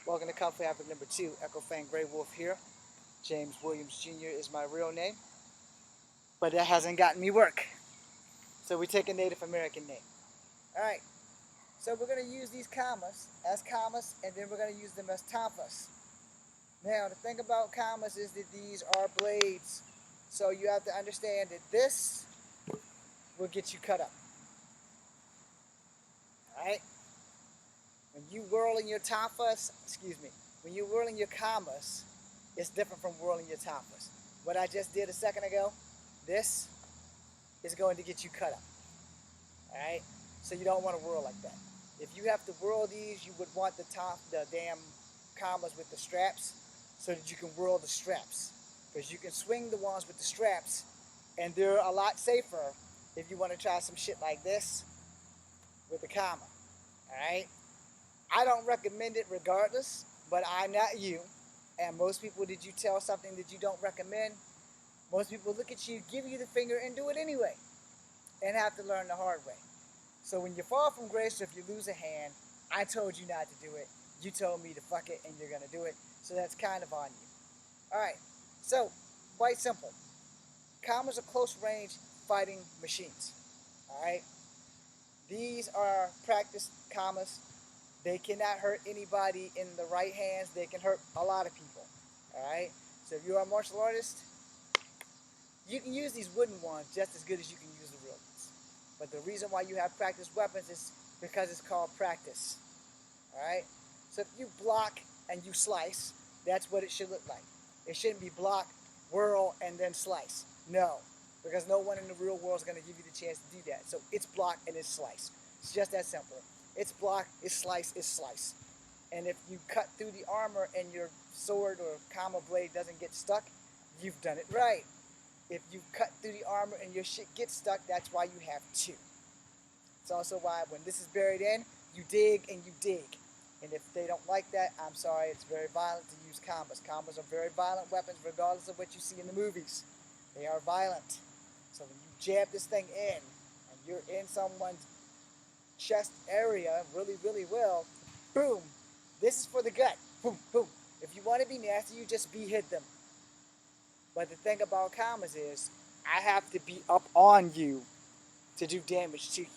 Welcome to Kung Fu Africa number 2, Echo Fang Grey Wolf here. James Williams Jr. is my real name, but that hasn't gotten me work. So we take a Native American name. Alright, so we're going to use these kamas as kamas, and then we're going to use them as tampas. Now, the thing about kamas is that these are blades. So you have to understand that this will get you cut up. Alright? When you whirling your tampas, when you whirling your kamas, it's different from whirling your tampas. What I just did a second ago, this is going to get you cut up. Alright? So you don't want to whirl like that. If you have to whirl these, you would want the damn kamas with the straps so that you can whirl the straps. Because you can swing the ones with the straps, and they're a lot safer if you want to try some shit like this with the kama. Alright? I don't recommend it regardless, but I'm not you. And most people, did you tell something that you don't recommend? Most people look at you, give you the finger, and do it anyway. And have to learn the hard way. So when you fall from grace, or if you lose a hand, I told you not to do it. You told me to fuck it, and you're going to do it. So that's kind of on you. Alright, so, quite simple. Kamas are close-range fighting machines. Alright? These are practice kamas. They cannot hurt anybody in the right hands. They can hurt a lot of people. Alright? So if you are a martial artist, you can use these wooden ones just as good as you can use the real ones. But the reason why you have practice weapons is because it's called practice. Alright? So if you block and you slice, that's what it should look like. It shouldn't be block, whirl, and then slice. No. Because no one in the real world is going to give you the chance to do that. So it's block and it's slice. It's just that simple. It's block, it's slice, it's slice. And if you cut through the armor and your sword or kama blade doesn't get stuck, you've done it right. If you cut through the armor and your shit gets stuck, that's why you have two. It's also why when this is buried in, you dig and you dig. And if they don't like that, I'm sorry, it's very violent to use kamas. Kamas are very violent weapons regardless of what you see in the movies. They are violent. So when you jab this thing in, and you're in someone's chest area really, really well, boom, this is for the gut, boom, boom. If you want to be nasty, you just hit them. But the thing about kamas is, I have to be up on you to do damage to you.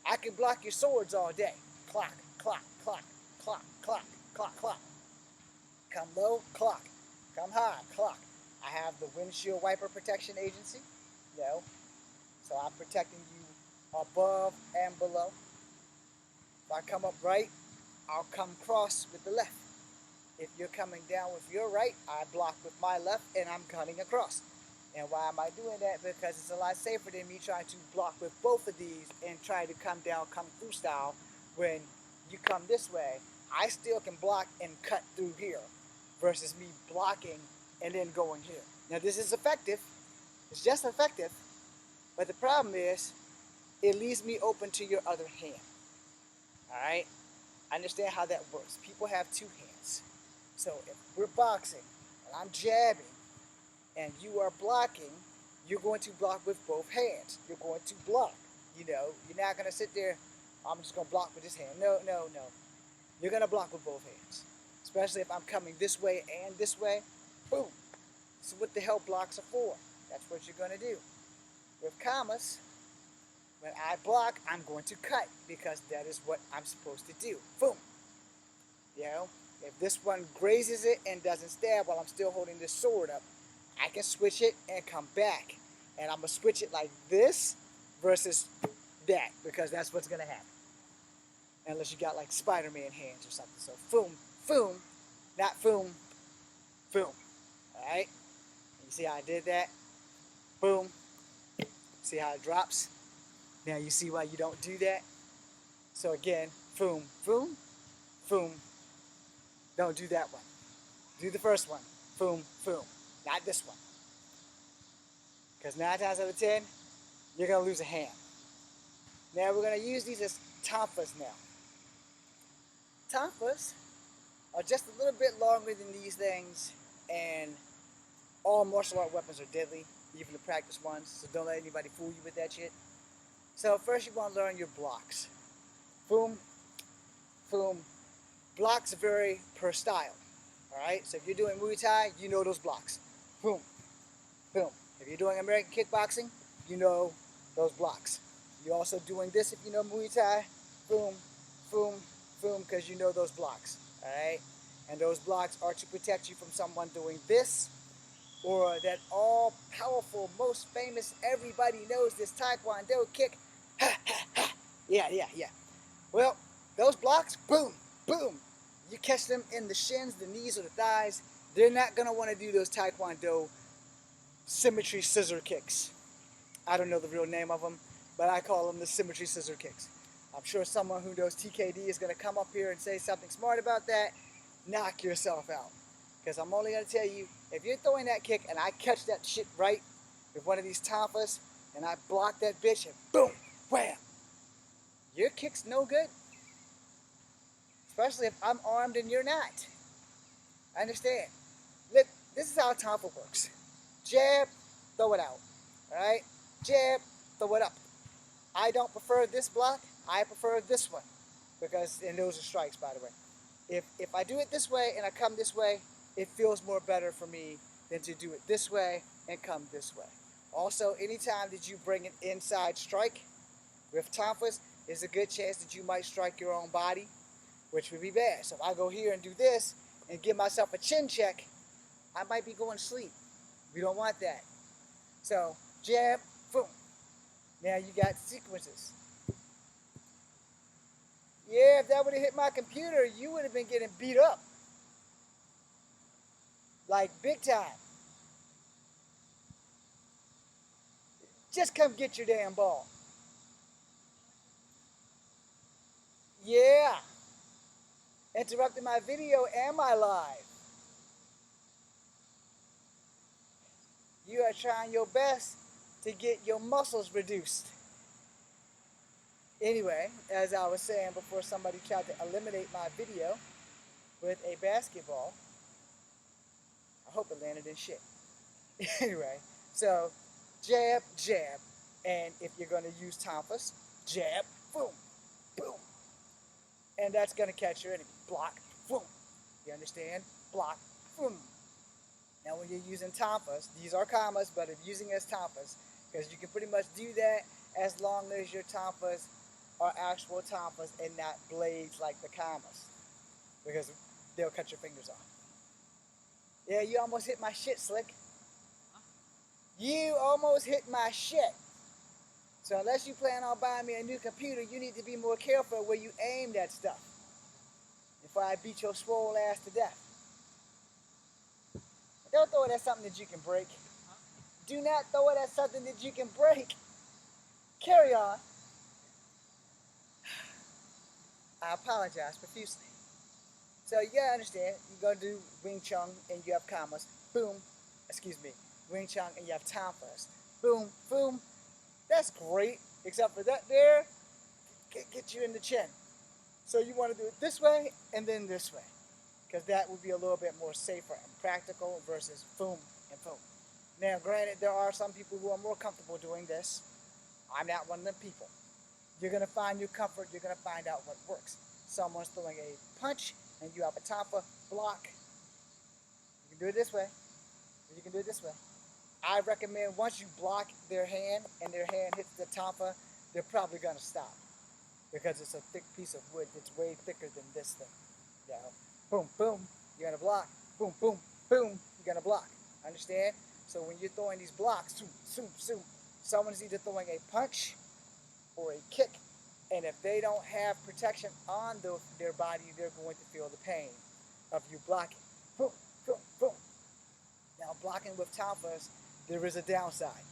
I can block your swords all day. Clock, clock, clock, clock, clock, clock, clock. Come low, clock. Come high, clock. I have the windshield wiper protection agency, so I'm protecting you above and below. If I come up right, I'll come cross with the left. If you're coming down with your right, I block with my left and I'm cutting across. And why am I doing that? Because it's a lot safer than me trying to block with both of these and try to come down Kung Fu style. When you come this way, I still can block and cut through here versus me blocking and then going here. Now this is effective. It's just effective. But the problem is, it leaves me open to your other hand. Alright? I understand how that works. People have two hands. So if we're boxing and I'm jabbing and you are blocking, you're going to block with both hands. You're going to block. You're not going to sit there, I'm just going to block with this hand. No, no, no. You're going to block with both hands. Especially if I'm coming this way and this way. Boom. So what the hell blocks are for? That's what you're going to do. With kamas, when I block, I'm going to cut because that is what I'm supposed to do. Boom. If this one grazes it and doesn't stab while I'm still holding this sword up, I can switch it and come back. And I'm going to switch it like this versus that because that's what's going to happen. Unless you got like Spider-Man hands or something. So, boom, boom, not boom, boom. Alright? You see how I did that? Boom. See how it drops? Now you see why you don't do that? So again, boom, boom, boom. Don't do that one. Do the first one. Boom, boom. Not this one. Because 9 times out of 10, you're going to lose a hand. Now we're going to use these as tampas now. Tampas are just a little bit longer than these things, and all martial art weapons are deadly, even the practice ones, so don't let anybody fool you with that shit. So first you want to learn your blocks. Boom, boom, blocks vary per style. All right, so if you're doing Muay Thai, you know those blocks. Boom, boom. If you're doing American kickboxing, you know those blocks. You're also doing this if you know Muay Thai. Boom, boom, boom, because you know those blocks. All right, and those blocks are to protect you from someone doing this or that all-powerful, most famous, everybody knows this Taekwondo kick. Yeah, yeah, yeah. Well, those blocks, boom, boom. You catch them in the shins, the knees, or the thighs, they're not going to want to do those Taekwondo symmetry scissor kicks. I don't know the real name of them, but I call them the symmetry scissor kicks. I'm sure someone who knows TKD is going to come up here and say something smart about that. Knock yourself out. Because I'm only going to tell you, if you're throwing that kick and I catch that shit right with one of these Tonfas and I block that bitch and boom, wham, your kick's no good. Especially if I'm armed and you're not. I understand. Look, this is how Tonfa works. Jab, throw it out. Alright? Jab, throw it up. I don't prefer this block. I prefer this one. Because, and those are strikes, by the way. If I do it this way and I come this way, it feels more better for me than to do it this way and come this way. Also, anytime that you bring an inside strike with Tonfas, there's a good chance that you might strike your own body, which would be bad. So if I go here and do this and give myself a chin check, I might be going to sleep. We don't want that. So, jab, boom. Now you got sequences. Yeah, if that would have hit my computer, you would have been getting beat up. Like big time. Just come get your damn ball. Yeah. Interrupting my video and my live. You are trying your best to get your muscles reduced. Anyway, as I was saying before somebody tried to eliminate my video with a basketball, I hope it landed in shit. Anyway, so jab, jab, and if you're going to use Tonfas, jab, boom, boom, and that's going to catch your enemy. Block, boom. You understand? Block, boom. Now when you're using Tonfas, these are commas, but I'm using as Tonfas because you can pretty much do that as long as your Tonfas are actual Tonfas and not blades like the commas, because they'll cut your fingers off. Yeah, you almost hit my shit, Slick. You almost hit my shit. So unless you plan on buying me a new computer, you need to be more careful where you aim that stuff before I beat your swole ass to death. Don't throw it at something that you can break. Do not throw it at something that you can break. Carry on. I apologize profusely. So you gotta understand, you're gonna do Wing Chun and you have commas. Boom. Excuse me. Wing Chun and you have Tonfas. Boom, boom. That's great, except for that there, get you in the chin. So you want to do it this way and then this way, because that would be a little bit more safer and practical versus boom and boom. Now, granted, there are some people who are more comfortable doing this. I'm not one of them people. You're going to find your comfort. You're going to find out what works. Someone's throwing a punch and you have a Tonfa block. You can do it this way, or you can do it this way. I recommend once you block their hand and their hand hits the Tonfa, they're probably going to stop, because it's a thick piece of wood that's way thicker than this thing. You know, boom, boom, you're going to block. Boom, boom, boom, you're going to block. Understand? So when you're throwing these blocks, zoom, zoom, zoom, someone's either throwing a punch or a kick, and if they don't have protection on their body, they're going to feel the pain of you blocking. Boom, boom, boom. Now, blocking with Tonfas, there is a downside.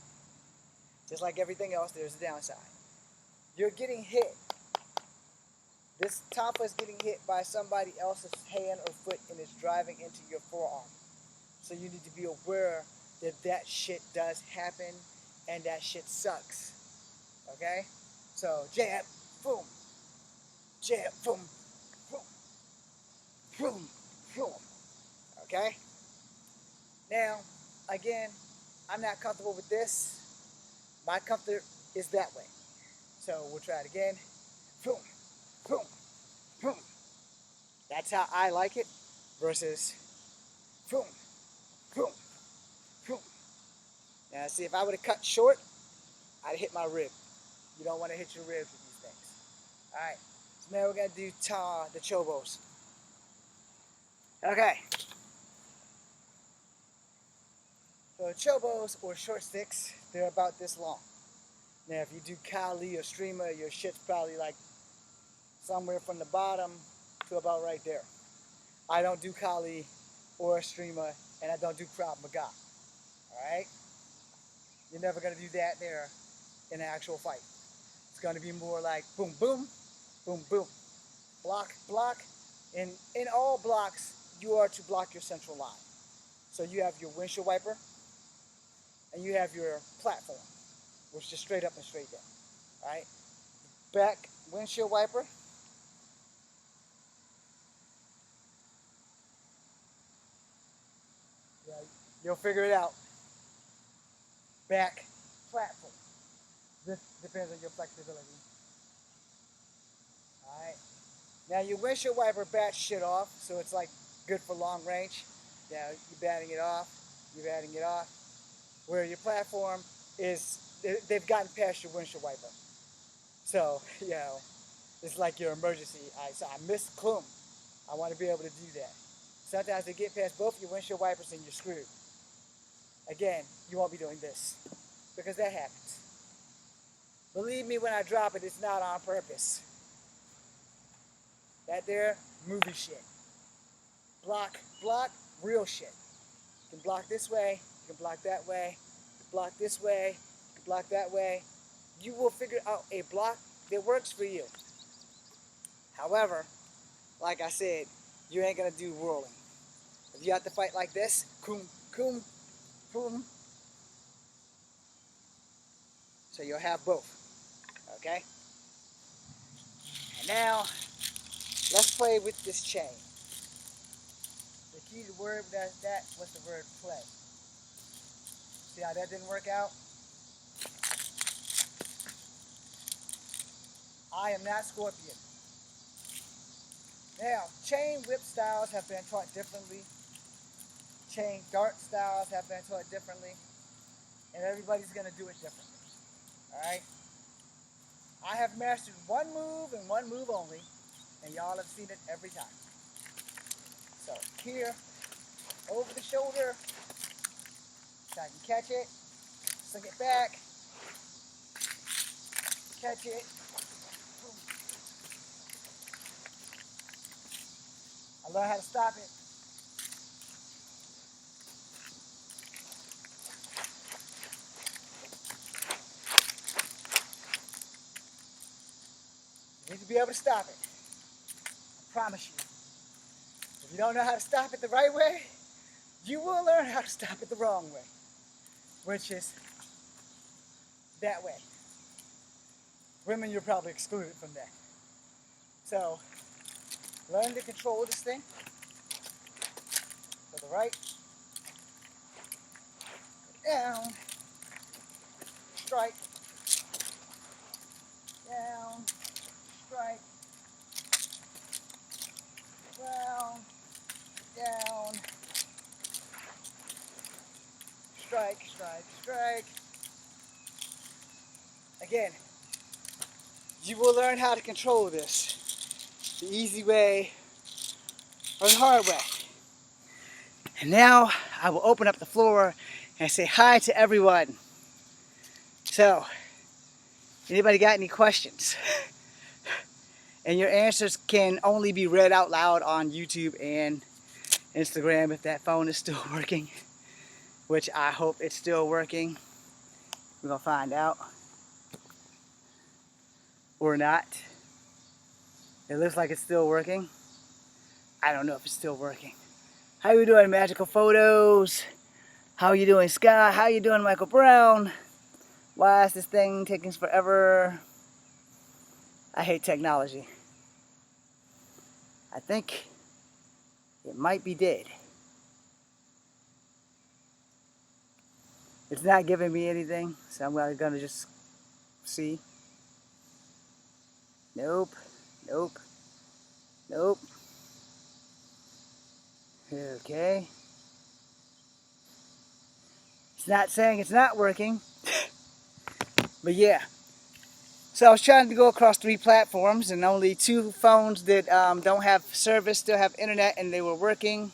Just like everything else, there's a downside. You're getting hit. This Tonfa is getting hit by somebody else's hand or foot and it's driving into your forearm. So you need to be aware that that shit does happen and that shit sucks. Okay? So jab, boom. Jab, boom. Boom. Boom. Boom. Okay? Now, again, I'm not comfortable with this. My comfort is that way. So we'll try it again. Boom. Boom. Boom. That's how I like it versus boom, boom, boom. Now see, if I would have cut short, I'd hit my rib. You don't want to hit your ribs with these things. All right, so now we're gonna do the chobos. Okay. So chobos, or short sticks, they're about this long. Now if you do Kali or streamer, your shit's probably like somewhere from the bottom to about right there. I don't do Kali or streamer, and I don't do Krav Maga. Alright? You're never going to do that there in an actual fight. It's going to be more like boom, boom, boom, boom. Block, block. In all blocks, you are to block your central line. So you have your windshield wiper, and you have your platform, which is straight up and straight down. Alright? Back windshield wiper. Yeah, you'll figure it out. Back platform. This depends on your flexibility. Alright. Now your windshield wiper bats shit off, so it's like good for long range. Now you're batting it off, you're batting it off. Where your platform is, they've gotten past your windshield wiper. So, you know, it's like your emergency. So I missed Klum. I want to be able to do that. Sometimes they get past both your windshield wipers and you're screwed. Again, you won't be doing this, because that happens. Believe me when I drop it, it's not on purpose. That there, movie shit. Block, block, real shit. You can block this way, you can block that way, you can block this way, you can block that way. You will figure out a block that works for you. However, like I said, you ain't gonna do whirling. If you have to fight like this, coom, coom, boom. So you'll have both, okay? And now, let's play with this chain. The key word that was the word play. See how that didn't work out? I am not Scorpion. Now, chain whip styles have been taught differently. Chain dart styles have been taught differently. And everybody's going to do it differently. Alright? I have mastered one move and one move only. And y'all have seen it every time. So, here, over the shoulder, so I can catch it, sling it back, catch it, boom. I learned how to stop it. You need to be able to stop it. I promise you. If you don't know how to stop it the right way, you will learn how to stop it the wrong way, which is that way. Women, you're probably excluded from that. So, learn to control this thing. To the right, down, strike, down, strike, down, down, strike, strike, strike. Again, you will learn how to control this the easy way or the hard way. And now I will open up the floor and say hi to everyone. So, anybody got any questions? And your answers can only be read out loud on YouTube and Instagram if that phone is still working, which I hope it's still working. We're gonna find out. Or not. It looks like it's still working. I don't know if it's still working. How you doing, Magical Photos? How you doing, Scott? How you doing, Michael Brown? Why is this thing taking forever? I hate technology. I think it might be dead. It's not giving me anything, so I'm gonna just see. Nope, nope, nope. Okay. It's not saying it's not working. But yeah. So I was trying to go across 3 platforms, and only 2 phones that don't have service still have internet, and they were working.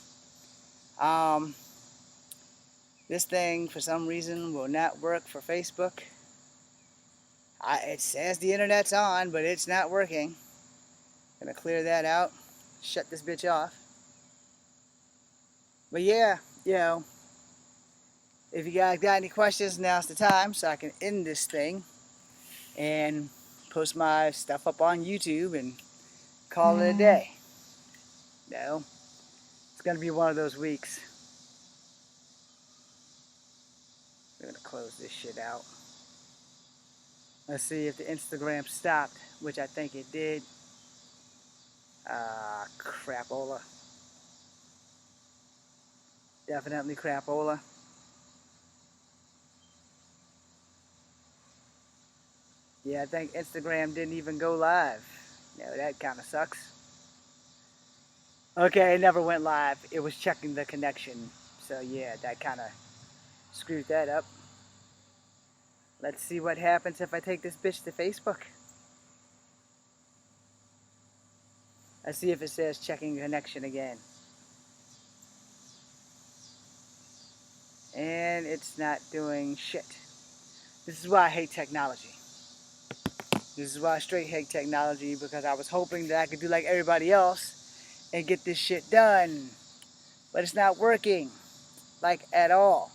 This thing, for some reason, will not work for Facebook. It says the internet's on, but it's not working. Gonna clear that out. Shut this bitch off. But yeah, you know, if you guys got any questions, now's the time, so I can end this thing and post my stuff up on YouTube and call it a day. No, it's gonna be one of those weeks. We're gonna close this shit out. Let's see if the Instagram stopped, which I think it did. Crapola. Definitely crapola. Yeah, I think Instagram didn't even go live. No, that kind of sucks. Okay, it never went live. It was checking the connection. So yeah, that kind of screwed that up. Let's see what happens if I take this bitch to Facebook. Let's see if it says checking connection again. And it's not doing shit. This is why I hate technology. This is why I straight hate technology, because I was hoping that I could do like everybody else and get this shit done. But it's not working. Like, at all.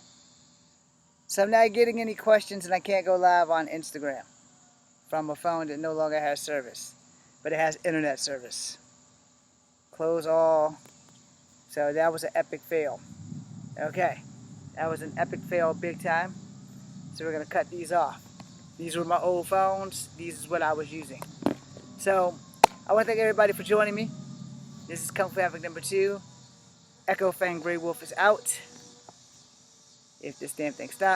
So I'm not getting any questions, and I can't go live on Instagram from a phone that no longer has service. But it has internet service. Close all. So that was an epic fail. Okay. That was an epic fail big time. So we're going to cut these off. These were my old phones. These is what I was using. So I want to thank everybody for joining me. This is Kung Fu Havoc number 2. Echo Fang Grey Wolf is out. If this damn thing stops.